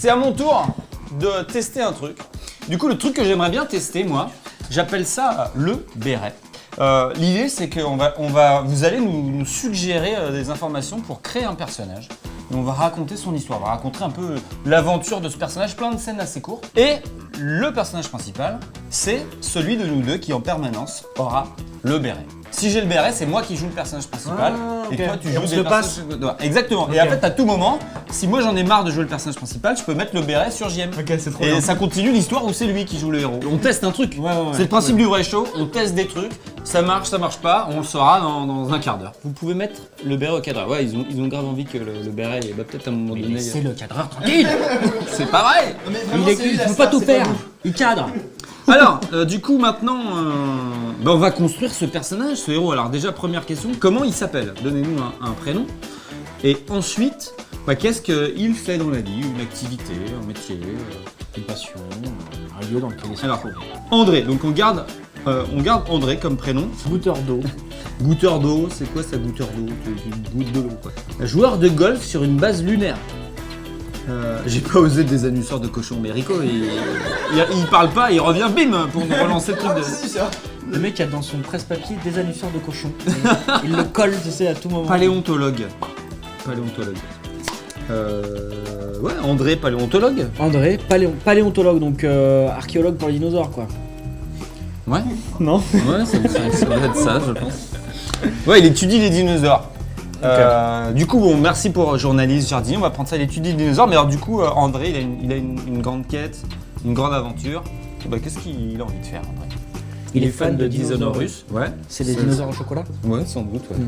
C'est à mon tour de tester un truc. Du coup, le truc que j'aimerais bien tester, moi, j'appelle ça le béret. L'idée, c'est que vous allez nous suggérer des informations pour créer un personnage. Et on va raconter son histoire, on va raconter un peu l'aventure de ce personnage, plein de scènes assez courtes. Et le personnage principal, c'est celui de nous deux qui en permanence aura le béret. Si j'ai le béret, c'est moi qui joue le personnage principal et toi tu joues des personnages. Exactement. Okay. Et en fait, à tout moment, si moi j'en ai marre de jouer le personnage principal, je peux mettre le béret sur JM. Ok, c'est trop et bien. Ça continue l'histoire où c'est lui qui joue le héros. On teste un truc. C'est le principe du vrai show. On teste des trucs. Ça marche pas. On le saura dans un quart d'heure. Vous pouvez mettre le béret au cadreur. Ouais, ils ont grave envie que le béret, peut-être à un moment donné. C'est le cadreur tranquille. C'est pas vrai. Il peut pas tout faire. Il cadre. Alors, du coup, maintenant, on va construire ce personnage, ce héros. Alors déjà, première question, comment il s'appelle? Donnez-nous un prénom. Et ensuite, qu'est-ce qu'il fait dans la vie? Une activité, un métier, une passion, un lieu dans lequel il se trouve. André, donc on garde André comme prénom. Goûteur d'eau. Goûteur d'eau, c'est quoi ça, goûteur d'eau? Une goutte de l'eau, quoi. Joueur de golf sur une base lunaire. J'ai pas osé des annusseurs de cochon, mais Rico, il parle pas, il revient bim pour nous relancer le truc de... Le mec a dans son presse-papier des annusseurs de cochon. Il le colle, tu sais, à tout moment. Paléontologue. Ouais, André, paléontologue. André, paléontologue, donc archéologue pour les dinosaures, quoi. Ouais. Non. Ouais, ça doit être ça, je pense. Ouais, il étudie les dinosaures. Okay. Du coup, merci pour journaliste, jardinier. On va prendre ça, il étudie les dinosaures. Mais alors, du coup, André, il a une grande quête, une grande aventure. Qu'est-ce qu'il a envie de faire, André? Il est fan de dinosaures. Ouais. C'est des dinosaures au chocolat? Ouais, sans doute. Ouais.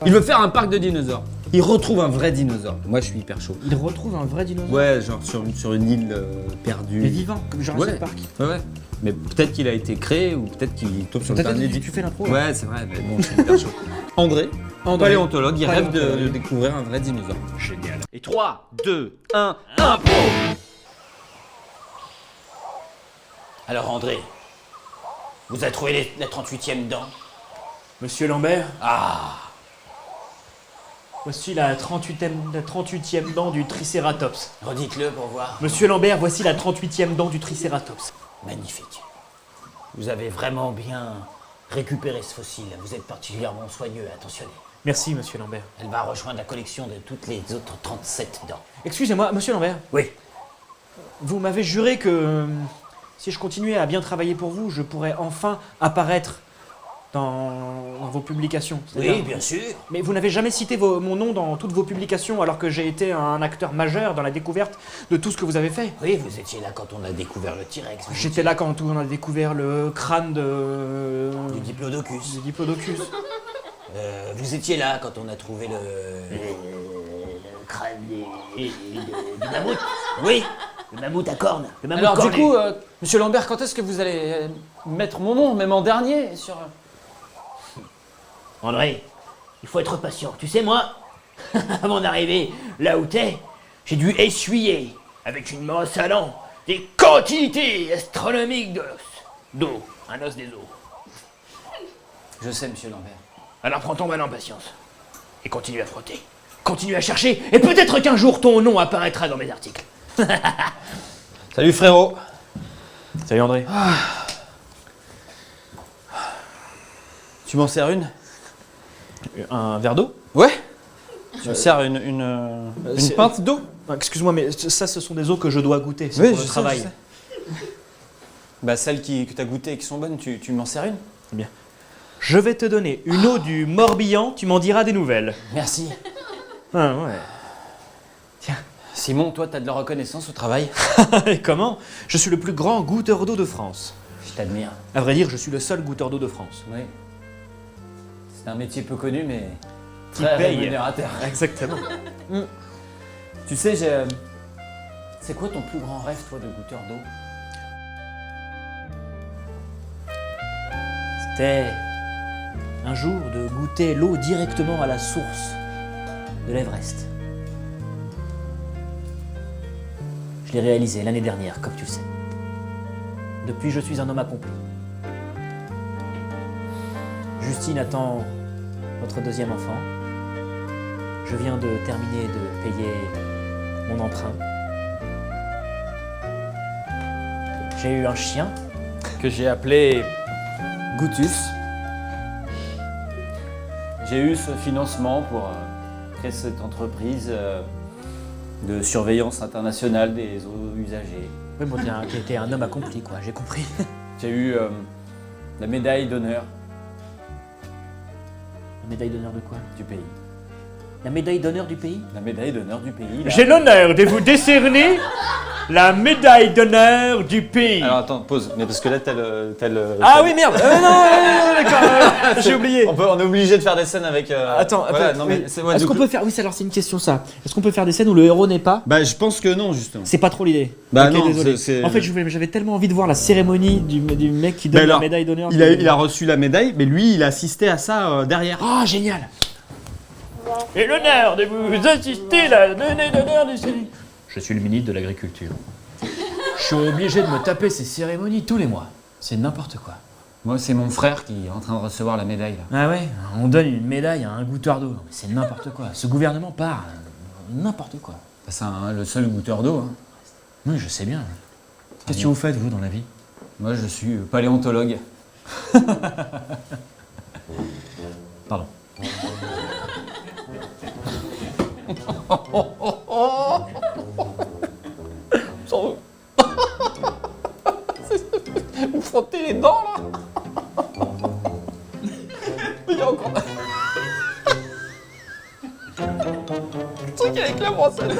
Il veut faire un parc de dinosaures. Il retrouve un vrai dinosaure. Moi, je suis hyper chaud. Il retrouve un vrai dinosaure? Ouais, genre sur une île perdue. Mais vivant, comme Jurassic Park. Ouais. Mais peut-être qu'il a été créé ou peut-être qu'il tombe sur le dernier. Tu fais l'intro. Ouais, c'est vrai, mais bon, je suis hyper chaud. André, paléontologue, il rêve de découvrir un vrai dinosaure. Génial. Et 3, 2, 1, impro! Alors André, vous avez trouvé la 38e dent? Monsieur Lambert? Ah! Voici la 38e dent du Tricératops. Redites-le pour voir. Monsieur Lambert, voici la 38e dent du Tricératops. Magnifique. Vous avez vraiment bien récupéré ce fossile. Vous êtes particulièrement soigneux et attentionné. Merci, monsieur Lambert. Elle va rejoindre la collection de toutes les autres 37 dents. Excusez-moi, monsieur Lambert. Oui. Vous m'avez juré que si je continuais à bien travailler pour vous, je pourrais enfin apparaître dans vos publications. Oui, bien sûr. Mais vous n'avez jamais cité mon nom dans toutes vos publications alors que j'ai été un acteur majeur dans la découverte de tout ce que vous avez fait. Oui, vous étiez là quand on a découvert le T-Rex. J'étais là quand on a découvert le crâne du Diplodocus. Vous étiez là quand on a trouvé le crâne du mammouth. Oui, le mammouth à cornes. Le mammouth alors corné. du coup, monsieur Lambert, quand est-ce que vous allez mettre mon nom, même en dernier, sur... André, il faut être patient. Tu sais, moi, avant d'arriver là où t'es, j'ai dû essuyer, avec une brosse à dents, des quantités astronomiques d'eau. Un os des os. Je sais, monsieur Lambert. Alors prends ton mal en patience. Et continue à frotter. Continue à chercher. Et peut-être qu'un jour ton nom apparaîtra dans mes articles. Salut frérot. Salut André. Tu m'en sers une? Un verre d'eau? Ouais. Tu me sers une pinte d'eau? Excuse-moi, mais ça, ce sont des eaux que je dois goûter. C'est Oui, pour le travail. Bah celles que t'as goûtées et qui sont bonnes, tu m'en sers une? Eh bien. Je vais te donner une eau du Morbihan, tu m'en diras des nouvelles. Merci. Ah ouais. Tiens. Simon, toi t'as de la reconnaissance au travail? Et comment? Je suis le plus grand goûteur d'eau de France. Je t'admire. À vrai dire, je suis le seul goûteur d'eau de France. Oui. C'est un métier peu connu, mais Qui très paye. rémunérateur. Exactement. Tu sais, c'est quoi ton plus grand rêve, toi, de goûteur d'eau? C'était un jour de goûter l'eau directement à la source de l'Everest. Je l'ai réalisé l'année dernière, comme tu le sais. Depuis, je suis un homme accompli. Justine attend notre deuxième enfant. Je viens de terminer de payer mon emprunt. J'ai eu un chien. que j'ai appelé Goutus. J'ai eu ce financement pour créer cette entreprise de surveillance internationale des eaux usagées. Oui, bon, t'es un homme accompli, quoi, j'ai compris. J'ai eu la médaille d'honneur La médaille d'honneur de quoi? du pays. La médaille d'honneur du pays? La médaille d'honneur du pays. là. J'ai l'honneur de vous décerner la médaille d'honneur du pays. Alors attends, pause. Mais parce que là, t'as le. Ah oui, merde. Non, d'accord, j'ai oublié. On est obligé de faire des scènes avec. Attends, voilà, attends, non, mais oui. c'est- ouais, Est-ce du qu'on coup- peut faire... Oui, alors c'est une question ça. Est-ce qu'on peut faire des scènes où le héros n'est pas? Bah, je pense que non, justement. C'est pas trop l'idée. Bah Ok, non, désolé. c'est- En fait, j'avais tellement envie de voir la cérémonie du mec qui donne Bah la alors, médaille d'honneur. Il a reçu la médaille, mais lui, il a assisté à ça derrière. Ah, génial. J'ai l'honneur de vous assister à la donnée d'honneur du Sénégal. Je suis le ministre de l'Agriculture. Je suis obligé de me taper ces cérémonies tous les mois. C'est n'importe quoi. Moi, c'est mon frère qui est en train de recevoir la médaille, là. Ah ouais, on donne une médaille à un goûteur d'eau. Non, mais c'est n'importe quoi. Ce gouvernement part. N'importe quoi. Bah, c'est le seul goûteur d'eau. Hein. Oui, je sais bien. Qu'est-ce que vous faites, vous, dans la vie? Moi, je suis paléontologue. Pardon. Vous frottez les dents, là. Il y a encore... Le truc avec la brosse à dents.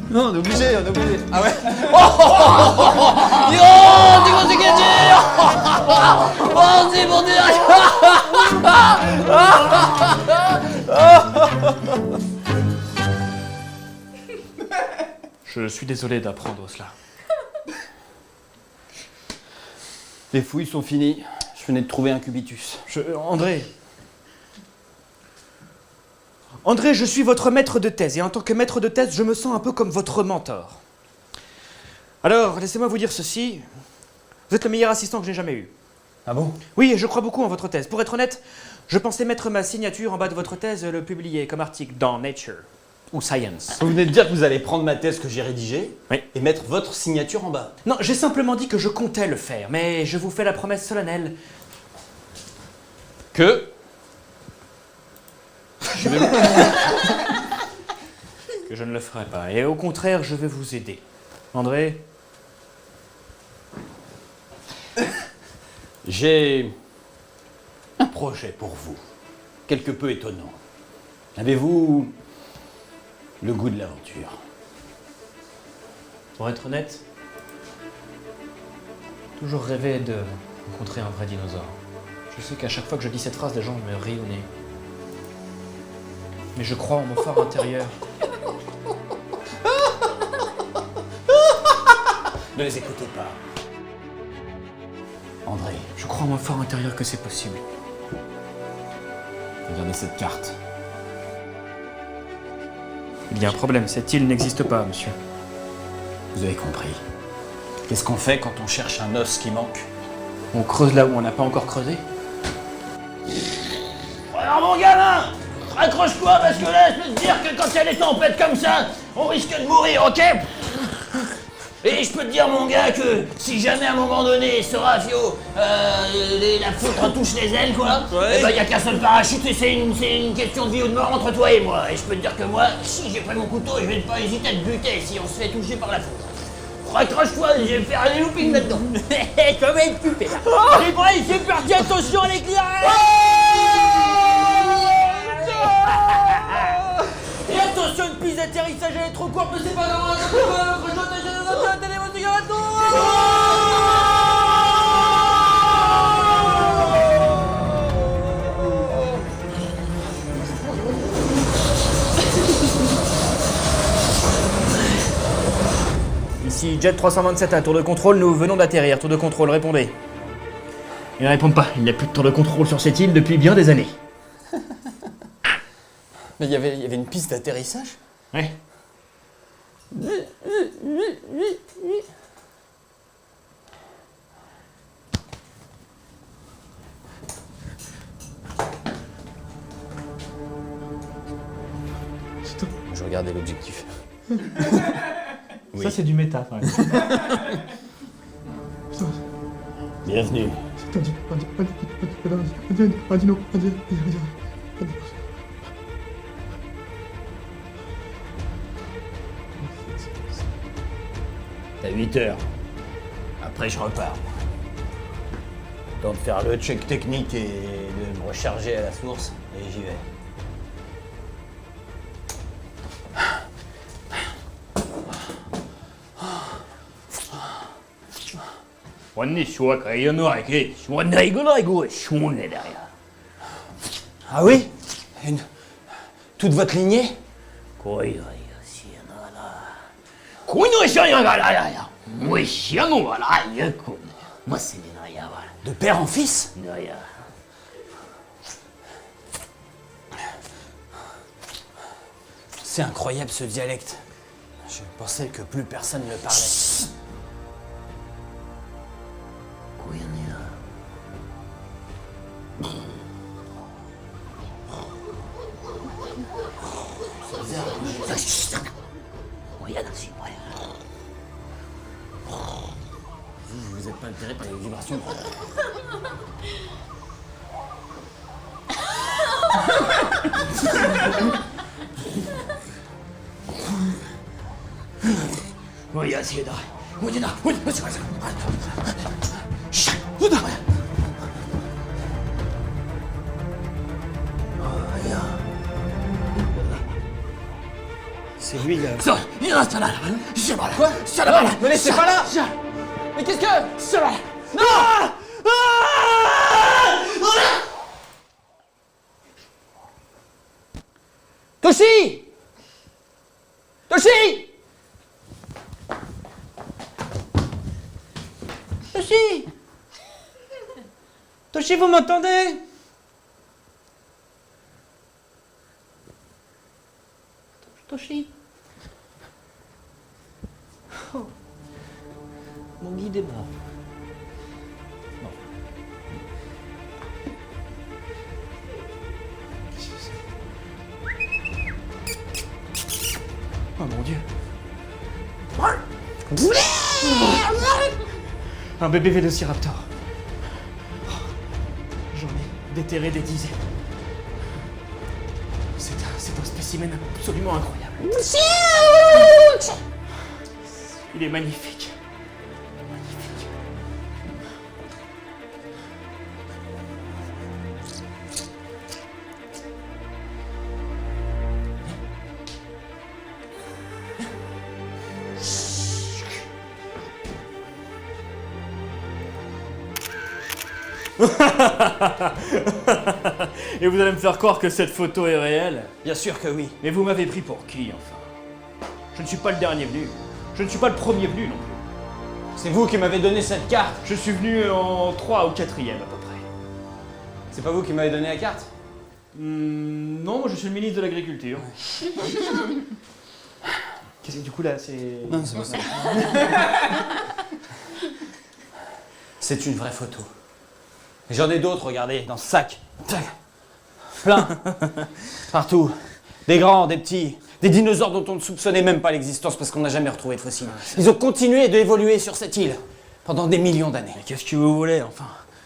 Non, on est obligé, on est obligé. Ah ouais. Je suis désolé d'apprendre cela. Les fouilles sont finies. Je venais de trouver un cubitus. André, je suis votre maître de thèse, et en tant que maître de thèse, je me sens un peu comme votre mentor. Alors, laissez-moi vous dire ceci. Vous êtes le meilleur assistant que j'ai jamais eu. Ah bon? Oui, je crois beaucoup en votre thèse. Pour être honnête, je pensais mettre ma signature en bas de votre thèse et le publier comme article dans Nature ou Science. Vous venez de dire que vous allez prendre ma thèse que j'ai rédigée Oui. et mettre votre signature en bas. Non, j'ai simplement dit que je comptais le faire, mais je vous fais la promesse solennelle. Que Que je ne le ferai pas. Et au contraire, je vais vous aider. André? j'ai un projet pour vous, quelque peu étonnant. Avez-vous le goût de l'aventure? Pour être honnête, toujours rêvé de rencontrer un vrai dinosaure. Je sais qu'à chaque fois que je dis cette phrase, les gens me rient au nez. Mais je crois en mon fort intérieur. Ne les écoutez pas. André, Je crois en mon fort intérieur que c'est possible. regardez cette carte. Il y a un problème, cette île n'existe pas, monsieur. Vous avez compris. Qu'est-ce qu'on fait quand on cherche un os qui manque? On creuse là où on n'a pas encore creusé? Alors mon gamin, accroche-toi parce que là, je peux te dire que quand il y a des tempêtes comme ça, on risque de mourir, ok? Et je peux te dire mon gars que si jamais à un moment donné ce rafio, la foutre touche les ailes quoi, et ben y a qu'un seul parachute et c'est une question de vie ou de mort entre toi et moi. Et je peux te dire que moi, si j'ai pris mon couteau, je vais pas hésiter à te buter si on se fait toucher par la foudre. Raccroche-toi, je vais faire des loopings là-dedans. Ça va être super. C'est vrai, c'est parti, attention à l'éclairage. Et attention, une piste d'atterrissage, elle est trop courte, mais c'est pas grave, EasyJet 327 à tour de contrôle, nous venons d'atterrir. Tour de contrôle, répondez. Ils ne répondent pas. Il n'y a plus de tour de contrôle sur cette île depuis bien des années. Mais il y avait une piste d'atterrissage? Ouais. Je regardais l'objectif. Ça, c'est du méta, quand même. Bienvenue. T'as 8 heures. Après, je repars. Temps de faire le check technique et de me recharger à la source, et j'y vais. Ah oui? Toute votre lignée? De père en fils? C'est incroyable ce dialecte. Je pensais que plus personne ne le parlait. Vous n'êtes pas altéré par les vibrations? C'est lui, là. Quoi? Me laissez pas là! Mais qu'est-ce que... Non! Toshi! Toshi! Toshi! Toshi, vous m'entendez? Toshi? Oh. Mon guide est mort. Non. Oh mon Dieu. Un bébé vélociraptor. Oh, j'en ai déterré des dizaines. C'est un spécimen absolument incroyable. Il est magnifique. Magnifique. Et vous allez me faire croire que cette photo est réelle? Bien sûr que oui. Mais vous m'avez pris pour qui, enfin? Je ne suis pas le dernier venu. Je ne suis pas le premier venu non plus. C'est vous qui m'avez donné cette carte. Je suis venu en 3 ou 4e à peu près. C'est pas vous qui m'avez donné la carte? Non, moi je suis le ministre de l'Agriculture. Qu'est-ce que du coup là, c'est... Non, c'est pas ça. C'est une vraie photo. J'en ai d'autres, regardez, dans ce sac. Plein. Partout. Des grands, des petits. Des dinosaures dont on ne soupçonnait même pas l'existence parce qu'on n'a jamais retrouvé de fossiles. Ils ont continué d'évoluer sur cette île pendant des millions d'années. Mais qu'est-ce que vous voulez, enfin?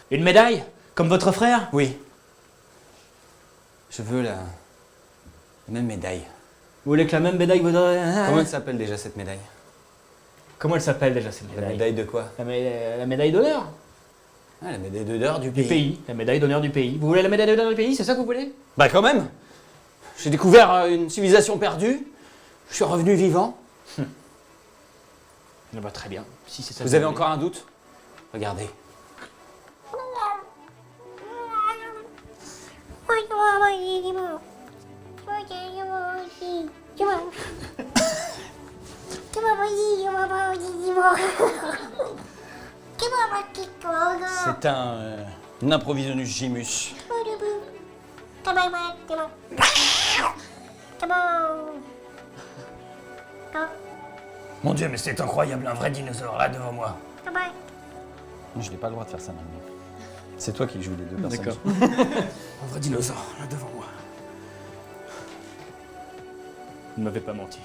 Une médaille? Comme votre frère? Oui. Je veux la même médaille. Vous voulez que la même médaille vous donne... Comment elle s'appelle déjà cette médaille? Comment elle s'appelle déjà cette médaille? La médaille de quoi? La médaille d'honneur. Ah, la médaille d'honneur du Du pays. pays. La médaille d'honneur du pays. Vous voulez la médaille d'honneur du pays? C'est ça que vous voulez? Bah quand même. J'ai découvert une civilisation perdue. Je suis revenu vivant. Ah bah, très bien. Si c'est ça. Vous avez encore un doute? Regardez. C'est un Improvisionus Gimus. Mon Dieu, mais c'est incroyable, un vrai dinosaure là devant moi. Je n'ai pas le droit de faire ça maintenant. C'est toi qui joues les deux personnages. D'accord. Un vrai dinosaure, là devant moi. Vous ne m'avez pas menti.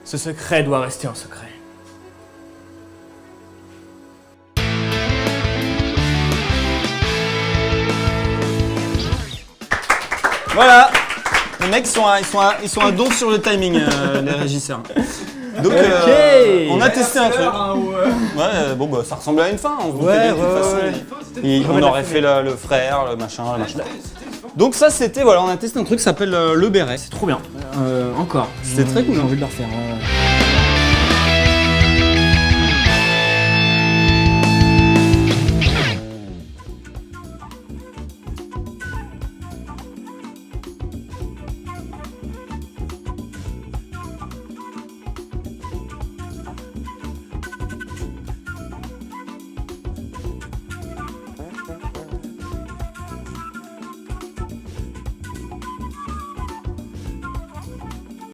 Ce secret doit rester un secret. Voilà. Les mecs ils sont à don sur le timing, les régisseurs. Donc on a testé un truc. Ouais, bon bah ça ressemblait à une fin. On se doutait bien, de toute façon. Et on aurait fait le frère, le machin. Donc ça c'était, voilà, on a testé un truc qui s'appelle le béret. C'est trop bien. Encore. C'était très cool. J'ai envie de le refaire.